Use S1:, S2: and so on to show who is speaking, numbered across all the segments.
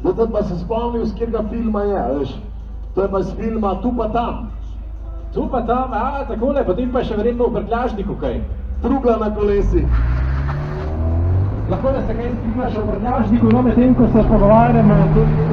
S1: Zdaj pa se spomnil, z katerega filma je, veš. To je pa z filma Tu pa tam.
S2: Tu pa tam, takole, potem pa še verjetno v prtljažniku kaj.
S1: Trugla na kolesih.
S2: Lahko da se kaj skrivaš v prtljažniku, no medtem, ko se pogovarjamo tudi.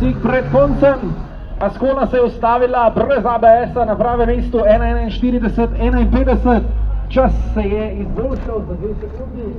S2: Tik pred koncem Ascona se je ustavila brez ABS-a na pravem mestu 1:41:51. Čas se je izboljšal za 2 sekundi.